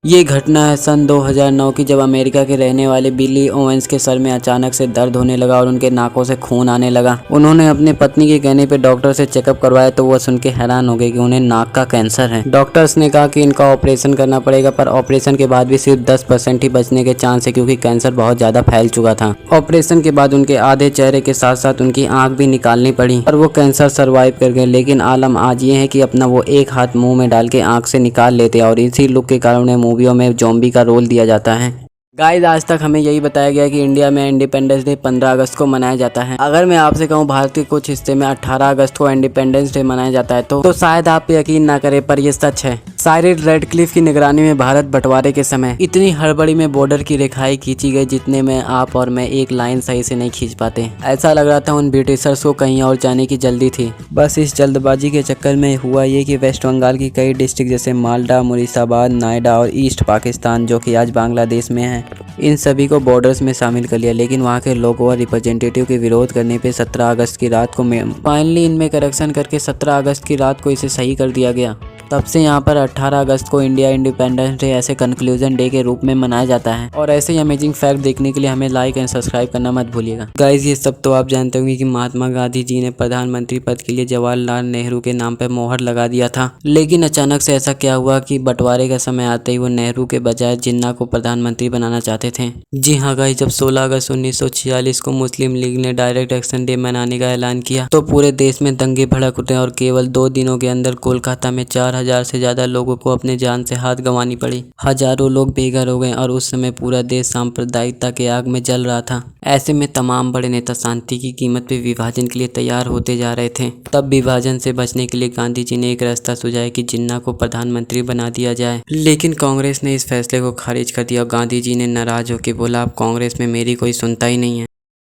ये घटना है सन 2009 की, जब अमेरिका के रहने वाले बिली ओवेंस के सर में अचानक से दर्द होने लगा और उनके नाकों से खून आने लगा। उन्होंने अपनी पत्नी के कहने पे डॉक्टर से चेकअप करवाया तो वो सुन के हैरान हो गए कि उन्हें नाक का कैंसर है। डॉक्टर्स ने कहा कि इनका ऑपरेशन करना पड़ेगा, पर ऑपरेशन के बाद भी सिर्फ 10% ही बचने के चांस है, क्योंकि कैंसर बहुत ज्यादा फैल चुका था। ऑपरेशन के बाद उनके आधे चेहरे के साथ साथ उनकी आंख भी निकालनी पड़ी और वो कैंसर सर्वाइव कर गए। लेकिन आलम आज ये है कि अपना वो एक हाथ मुंह में डाल के आंख से निकाल लेते और इसी लुक के कारण उन्हें मूवियों में ज़ॉम्बी का रोल दिया जाता है। गाइस, आज तक हमें यही बताया गया कि इंडिया में इंडिपेंडेंस डे 15 अगस्त को मनाया जाता है। अगर मैं आपसे कहूँ भारत के कुछ हिस्से में 18 अगस्त को इंडिपेंडेंस डे मनाया जाता है तो शायद आप यकीन ना करें, पर यह सच है। साइरिस रेडक्लिफ की निगरानी में भारत बंटवारे के समय इतनी हड़बड़ी में बॉर्डर की रेखाएं खींची गई जितने में आप और मैं एक लाइन सही से नहीं खींच पाते। ऐसा लग रहा था उन ब्रिटिशर्स को कहीं और जाने की जल्दी थी। बस इस जल्दबाजी के चक्कर में हुआ ये कि वेस्ट बंगाल की कई डिस्ट्रिक्ट जैसे मालदा, मुरीदाबाद, नायडा और ईस्ट पाकिस्तान, जो कि आज बांग्लादेश में है, इन सभी को बॉर्डर्स में शामिल कर लिया। लेकिन वहाँ के लोगों और रिप्रेजेंटेटिव के विरोध करने पे 17 अगस्त की रात को फाइनली इनमें करेक्शन करके 17 अगस्त की रात को इसे सही कर दिया गया। तब से यहाँ पर 18 अगस्त को इंडिया इंडिपेंडेंस डे ऐसे कंक्लूजन डे के रूप में मनाया जाता है। और ऐसे ही अमेजिंग फैक्ट देखने के लिए हमें लाइक एंड सब्सक्राइब करना मत भूलिएगा। गाइज, ये सब तो आप जानते होंगे कि महात्मा गांधी जी ने प्रधानमंत्री पद के लिए जवाहरलाल नेहरू के नाम पर मोहर लगा दिया था। लेकिन अचानक से ऐसा क्या हुआ कि बंटवारे का समय आते ही वो नेहरू के बजाय जिन्ना को प्रधानमंत्री बनाना चाहते थे। जी हाँ गाइज, जब 16 अगस्त 1946 को मुस्लिम लीग ने डायरेक्ट एक्शन डे मनाने का ऐलान किया तो पूरे देश में दंगे भड़क उठे और केवल 2 दिनों के अंदर कोलकाता में 4000 से ज्यादा लोगों को अपने जान से हाथ गंवानी पड़ी। हजारों लोग बेघर हो गए और उस समय पूरा देश सांप्रदायिकता के आग में जल रहा था। ऐसे में तमाम बड़े नेता शांति की कीमत पे विभाजन के लिए तैयार होते जा रहे थे। तब विभाजन से बचने के लिए गांधी जी ने एक रास्ता सुझाया कि जिन्ना को प्रधानमंत्री बना दिया जाए। लेकिन कांग्रेस ने इस फैसले को खारिज कर दिया और गांधी जी ने नाराज होकर बोला, अब कांग्रेस में मेरी कोई सुनता ही नहीं है।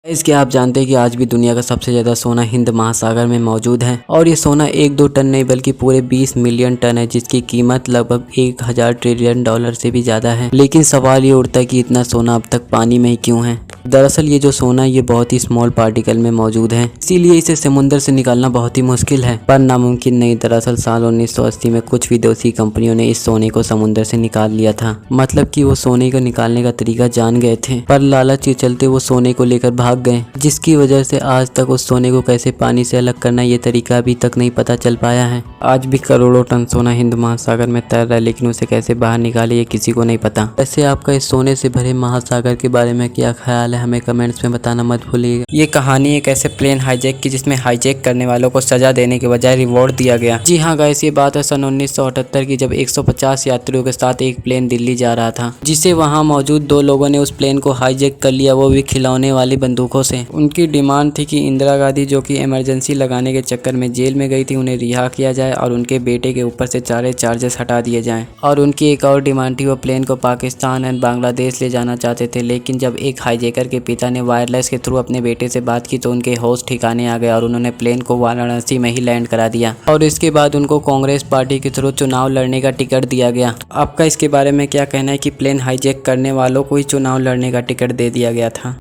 इसके आप जानते हैं कि आज भी दुनिया का सबसे ज़्यादा सोना हिंद महासागर में मौजूद है और ये सोना 1-2 टन नहीं बल्कि पूरे 20 मिलियन टन है, जिसकी कीमत लगभग 1000 ट्रिलियन डॉलर से भी ज़्यादा है। लेकिन सवाल ये उठता है कि इतना सोना अब तक पानी में ही क्यों है। दरअसल ये जो सोना ये बहुत ही स्मॉल पार्टिकल में मौजूद है, इसीलिए इसे समुद्र से निकालना बहुत ही मुश्किल है, पर नामुमकिन नहीं। दरअसल साल 1980 में कुछ विदेशी कंपनियों ने इस सोने को समुद्र से निकाल लिया था। मतलब कि वो सोने को निकालने का तरीका जान गए थे, पर लालच के चलते वो सोने को लेकर भाग गए, जिसकी वजह से आज तक उस सोने को कैसे पानी से अलग करना ये तरीका अभी तक नहीं पता चल पाया है। आज भी करोड़ों टन सोना हिंद महासागर में तैर रहा है, लेकिन उसे कैसे बाहर निकाले ये किसी को नहीं पता। वैसे आपका इस सोने से भरे महासागर के बारे में क्या ख्याल है, हमें कमेंट्स में बताना मत भूलिएगा। ये कहानी एक ऐसे प्लेन हाईजैक की जिसमें हाईजैक करने वालों को सजा देने के बजाय रिवॉर्ड दिया गया। जी हाँ गाइस, ये बात है सन 1978 की, जब 150 यात्रियों के साथ एक प्लेन दिल्ली जा रहा था, जिसे वहाँ मौजूद 2 लोगों ने उस प्लेन को हाईजैक कर लिया, वो भी खिलौने वाली बंदूकों से। उनकी डिमांड थी कि इंदिरा गांधी, जो कि इमरजेंसी लगाने के चक्कर में जेल में गई थी, उन्हें रिहा किया जाए और उनके बेटे के ऊपर से सारे चार्जेस हटा दिए जाएं। और उनकी एक और डिमांड थी, वो प्लेन को पाकिस्तान एंड बांग्लादेश ले जाना चाहते थे। लेकिन जब एक हाईजैकर के पिता ने वायरलेस के थ्रू अपने बेटे से बात की तो उनके होश ठिकाने आ गए और उन्होंने प्लेन को वाराणसी में ही लैंड करा दिया। और इसके बाद उनको कांग्रेस पार्टी के थ्रू चुनाव लड़ने का टिकट दिया गया। आपका इसके बारे में क्या कहना है कि प्लेन हाईजैक करने वालों को ही चुनाव लड़ने का टिकट दे दिया गया था?